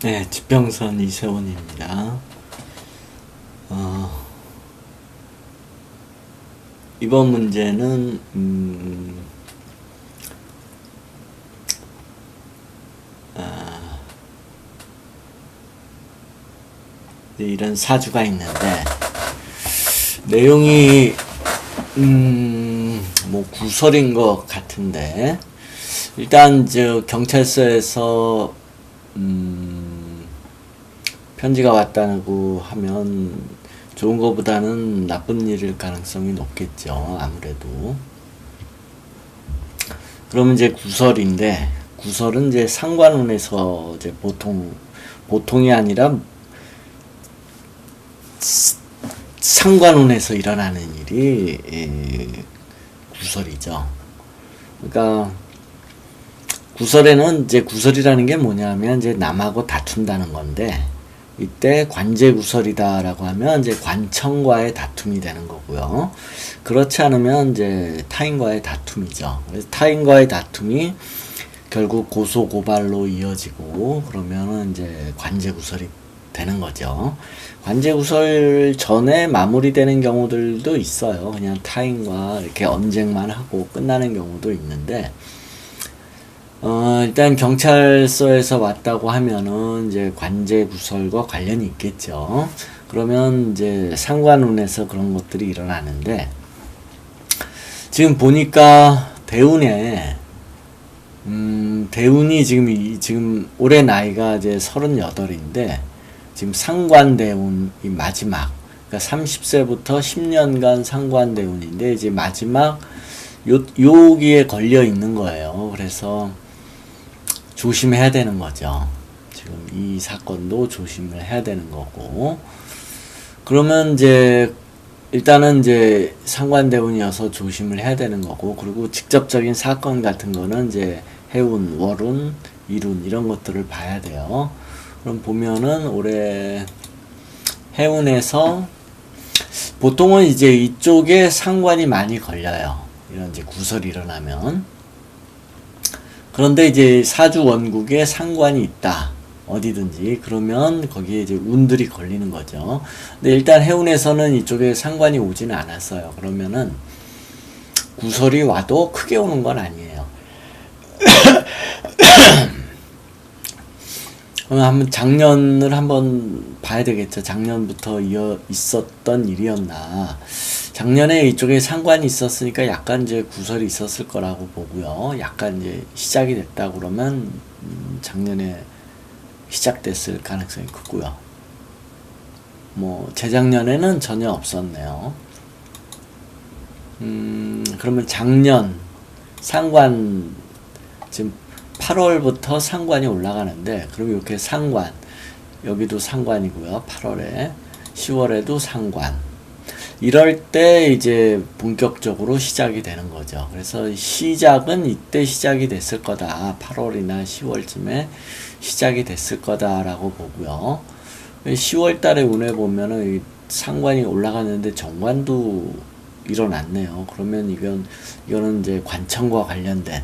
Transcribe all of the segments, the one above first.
네, 지평선 이세원입니다. 이번 문제는 이런 사주가 있는데 내용이 뭐 구설인 것 같은데, 일단 저 경찰서에서 편지가 왔다고 하면 좋은 것보다는 나쁜 일일 가능성이 높겠죠, 아무래도. 그러면 이제 구설인데, 구설은 이제 상관운에서 이제 보통이 아니라 상관운에서 일어나는 일이 구설이죠. 그러니까 구설에는 이제 구설이라는 게 뭐냐면 이제 남하고 다툰다는 건데, 이때 관제구설이다라고 하면 이제 관청과의 다툼이 되는 거고요. 그렇지 않으면 이제 타인과의 다툼이죠. 그래서 타인과의 다툼이 결국 고소 고발로 이어지고 그러면은 이제 관제구설이 되는 거죠. 관제구설 전에 마무리되는 경우들도 있어요. 그냥 타인과 이렇게 언쟁만 하고 끝나는 경우도 있는데, 일단 경찰서에서 왔다고 하면은 이제 관제구설과 관련이 있겠죠. 그러면 이제 상관운에서 그런 것들이 일어나는데, 지금 보니까 대운에 대운이 지금 올해 나이가 이제 38인데 지금 상관대운이 마지막, 그러니까 30세부터 10년간 상관대운인데 이제 마지막 여기에 걸려 있는 거예요. 그래서 조심해야 되는 거죠. 지금 이 사건도 조심을 해야 되는 거고, 그러면 이제 일단은 이제 상관대운이어서 조심을 해야 되는 거고, 그리고 직접적인 사건 같은 거는 이제 해운, 월운, 일운 이런 것들을 봐야 돼요. 그럼 보면은 올해 해운에서 보통은 이제 이쪽에 상관이 많이 걸려요. 이런 이제 구설이 일어나면. 그런데 이제 사주 원국에 상관이 있다, 어디든지, 그러면 거기에 이제 운들이 걸리는 거죠. 근데 일단 해운에서는 이쪽에 상관이 오지는 않았어요. 그러면은 구설이 와도 크게 오는 건 아니에요. 그러면 한번 작년을 한번 봐야 되겠죠. 작년부터 있었던 일이었나. 작년에 이쪽에 상관이 있었으니까 약간 이제 구설이 있었을 거라고 보고요. 약간 이제 시작이 됐다 그러면 작년에 시작됐을 가능성이 크고요. 뭐 재작년에는 전혀 없었네요. 그러면 작년 상관, 지금 8월부터 상관이 올라가는데, 그럼 이렇게 상관, 여기도 상관이고요. 8월에 10월에도 상관. 이럴 때 이제 본격적으로 시작이 되는 거죠. 그래서 시작은 이때 시작이 됐을 거다. 8월이나 10월쯤에 시작이 됐을 거다라고 보고요. 10월 달에 운에 보면은 상관이 올라가는데 정관도 일어났네요. 그러면 이거는 이제 관청과 관련된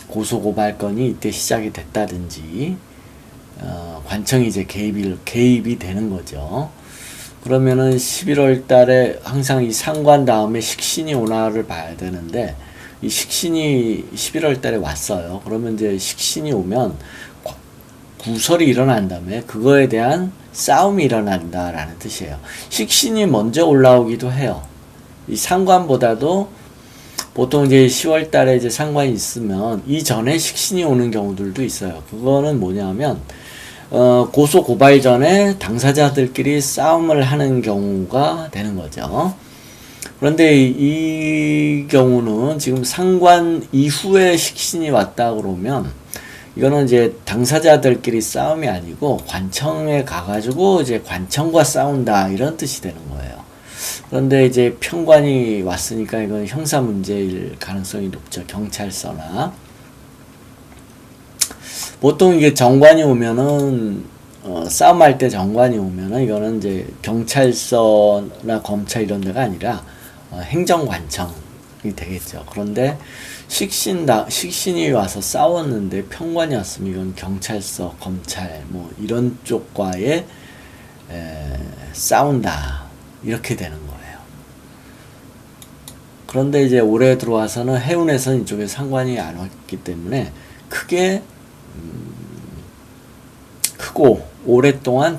고소고발건이 이때 시작이 됐다든지, 관청이 이제 개입이 되는 거죠. 그러면은 11월 달에 항상 이 상관 다음에 식신이 오나를 봐야 되는데, 이 식신이 11월 달에 왔어요. 그러면 이제 식신이 오면 구설이 일어난 다음에 그거에 대한 싸움이 일어난다라는 뜻이에요. 식신이 먼저 올라오기도 해요. 이 상관보다도 보통 이제 10월 달에 이제 상관이 있으면 이전에 식신이 오는 경우들도 있어요. 그거는 뭐냐면, 고소 고발 전에 당사자들끼리 싸움을 하는 경우가 되는 거죠. 그런데 이 경우는 지금 상관 이후에 식신이 왔다 그러면 이거는 이제 당사자들끼리 싸움이 아니고 관청에 가가지고 이제 관청과 싸운다, 이런 뜻이 되는 거예요. 그런데 이제 편관이 왔으니까 이건 형사 문제일 가능성이 높죠. 경찰서나. 보통 이게 정관이 오면은, 싸움할 때 정관이 오면은 이거는 이제 경찰서나 검찰 이런 데가 아니라 행정관청이 되겠죠. 그런데 식신이 와서 싸웠는데 평관이었으면 이건 경찰서, 검찰 뭐 이런 쪽과의 싸운다 이렇게 되는 거예요. 그런데 이제 올해 들어와서는 해운에서는 이쪽에 상관이 안 왔기 때문에 크게 크고 오랫동안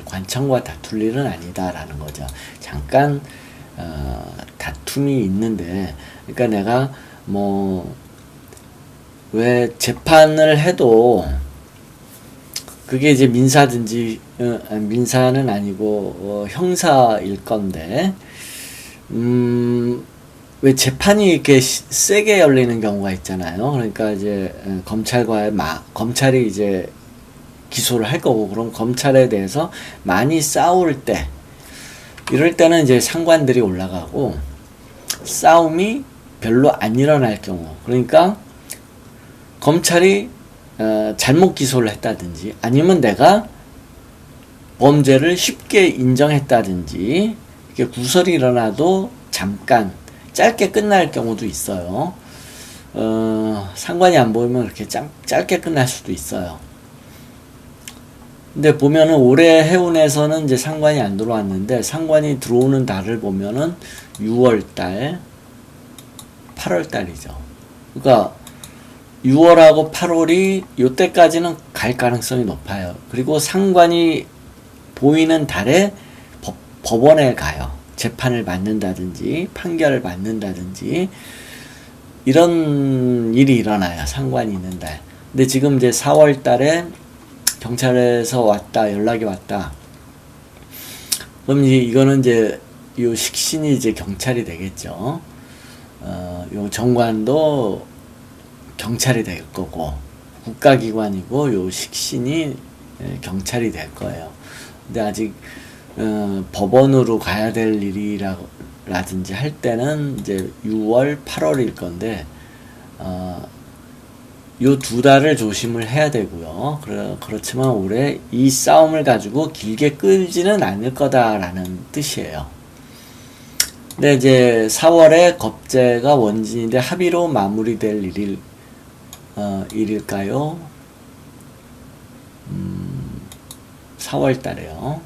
관청과 다툴 일은 아니다라는 거죠. 잠깐 다툼이 있는데, 그러니까 내가 뭐 왜 재판을 해도 그게 이제 민사든지 민사는 아니고 형사일 건데 왜 재판이 이렇게 세게 열리는 경우가 있잖아요. 그러니까 이제 검찰이 이제 기소를 할 거고, 그럼 검찰에 대해서 많이 싸울 때, 이럴 때는 이제 상관들이 올라가고 싸움이 별로 안 일어날 경우, 그러니까 검찰이 잘못 기소를 했다든지 아니면 내가 범죄를 쉽게 인정했다든지 이렇게 구설이 일어나도 잠깐 짧게 끝날 경우도 있어요. 상관이 안 보이면 그렇게 짧게 끝날 수도 있어요. 근데 보면은 올해 해운에서는 이제 상관이 안 들어왔는데, 상관이 들어오는 달을 보면은 6월달, 8월달이죠. 그러니까 6월하고 8월이 요때까지는 갈 가능성이 높아요. 그리고 상관이 보이는 달에 법원에 가요. 재판을 받는다든지 판결을 받는다든지 이런 일이 일어나요. 상관이 있는 달. 근데 지금 이제 4월 달에 경찰에서 연락이 왔다. 그럼 이거는 이제 요 식신이 이제 경찰이 되겠죠. 요 정관도 경찰이 될 거고, 국가기관이고 요 식신이 경찰이 될 거예요. 근데 아직 법원으로 가야 될 일이라든지 할 때는 이제 6월, 8월일 건데, 요 두 달을 조심을 해야 되고요. 그렇지만 올해 이 싸움을 가지고 길게 끌지는 않을 거다라는 뜻이에요. 근데 이제 4월에 겁재가 원진인데 합의로 마무리될 일일까요? 4월 달에요.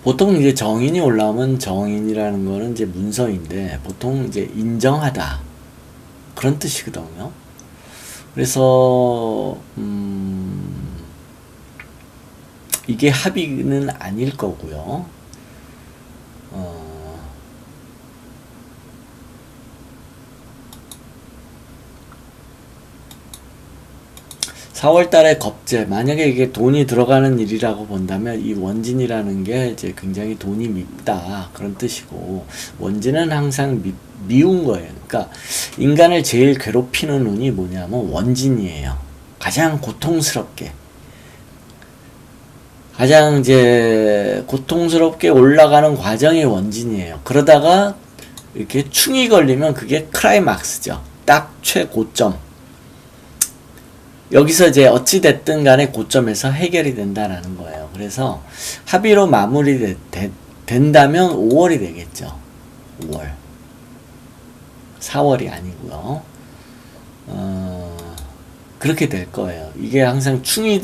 보통 이제 정인이 올라오면, 정인이라는 거는 이제 문서인데 보통 이제 인정하다 그런 뜻이거든요. 그래서 이게 합의는 아닐 거고요. 4월 달에 겁재, 만약에 이게 돈이 들어가는 일이라고 본다면 이 원진이라는 게 이제 굉장히 돈이 밉다 그런 뜻이고, 원진은 항상 미운 거예요. 그러니까 인간을 제일 괴롭히는 운이 뭐냐면 원진이에요. 가장 고통스럽게, 가장 이제 고통스럽게 올라가는 과정이 원진이에요. 그러다가 이렇게 충이 걸리면 그게 클라이막스죠. 딱 최고점. 여기서 이제 어찌됐든 간에 고점에서 해결이 된다라는 거예요. 그래서 합의로 된다면 5월이 되겠죠. 5월. 4월이 아니고요. 그렇게 될 거예요. 이게 항상 충이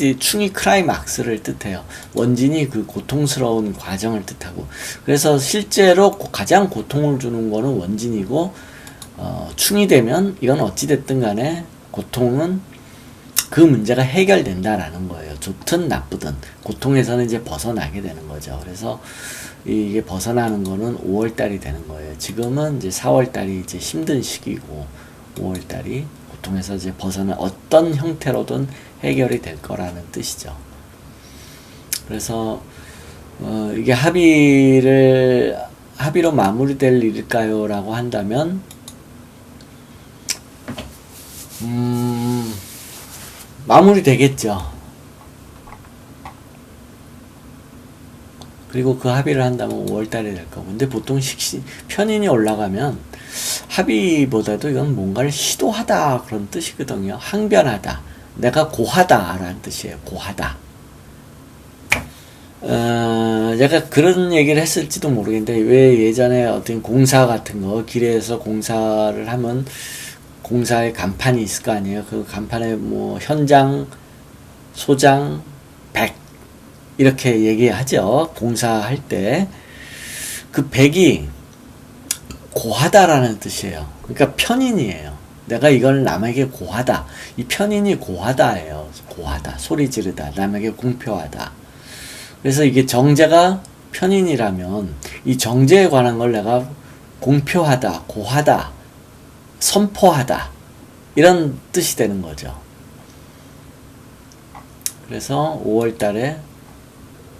클라이막스를 뜻해요. 원진이 그 고통스러운 과정을 뜻하고. 그래서 실제로 가장 고통을 주는 거는 원진이고, 충이 되면 이건 어찌됐든 간에 고통은 그 문제가 해결된다라는 거예요. 좋든 나쁘든 고통에서는 이제 벗어나게 되는 거죠. 그래서 이게 벗어나는 거는 5월달이 되는 거예요. 지금은 이제 4월달이 이제 힘든 시기고 5월달이 고통에서 이제 어떤 형태로든 해결이 될 거라는 뜻이죠. 그래서 이게 합의로 마무리될 일일까요? 라고 한다면 마무리 되겠죠. 그리고 그 합의를 한다면 5월달에 될 거고. 근데 보통 편인이 올라가면 합의보다도 이건 뭔가를 시도하다 그런 뜻이거든요. 항변하다. 내가 고하다 라는 뜻이에요. 고하다. 제가 그런 얘기를 했을지도 모르겠는데, 왜 예전에 어떤 공사 같은 거, 길에서 공사를 하면 공사에 간판이 있을 거 아니에요. 그 간판에 뭐 현장, 소장, 백 이렇게 얘기하죠. 공사할 때. 그 백이 고하다라는 뜻이에요. 그러니까 편인이에요. 내가 이걸 남에게 고하다. 이 편인이 고하다예요. 고하다. 소리 지르다. 남에게 공표하다. 그래서 이게 정제가 편인이라면 이 정제에 관한 걸 내가 공표하다, 고하다, 선포하다 이런 뜻이 되는 거죠. 그래서 5월 달에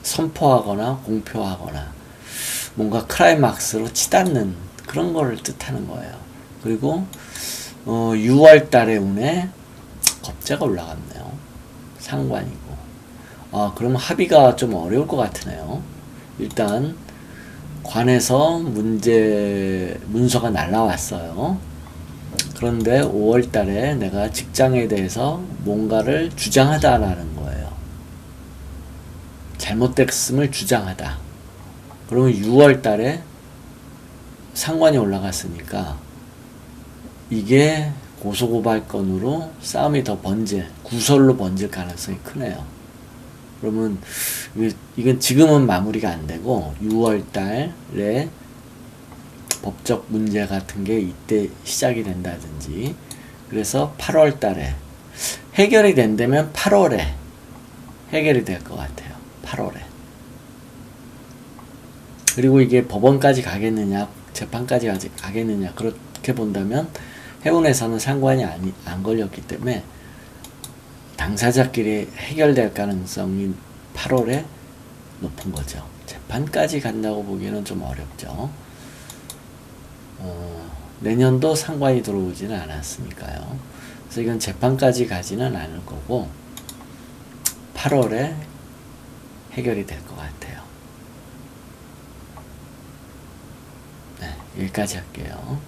선포하거나 공표하거나 뭔가 클라이막스로 치닫는 그런 거를 뜻하는 거예요. 그리고 6월 달에 운에 겁재가 올라갔네요. 상관이고. 그러면 합의가 좀 어려울 것 같으네요. 일단 관에서 문서가 날라왔어요. 그런데 5월 달에 내가 직장에 대해서 뭔가를 주장하다라는 거예요. 잘못됐음을 주장하다. 그러면 6월 달에 상관이 올라갔으니까 이게 고소고발건으로 싸움이 더 구설로 번질 가능성이 크네요. 그러면 이건 지금은 마무리가 안 되고 6월 달에 법적 문제 같은 게 이때 시작이 된다든지, 그래서 8월 달에 해결이 된다면 8월에 해결이 될 것 같아요. 8월에. 그리고 이게 법원까지 가겠느냐, 재판까지 가겠느냐, 그렇게 본다면 해운에서는 상관이 안 걸렸기 때문에 당사자끼리 해결될 가능성이 8월에 높은 거죠. 재판까지 간다고 보기에는 좀 어렵죠. 내년도 상관이 들어오지는 않았으니까요. 그래서 이건 재판까지 가지는 않을 거고 8월에 해결이 될 것 같아요. 네, 여기까지 할게요.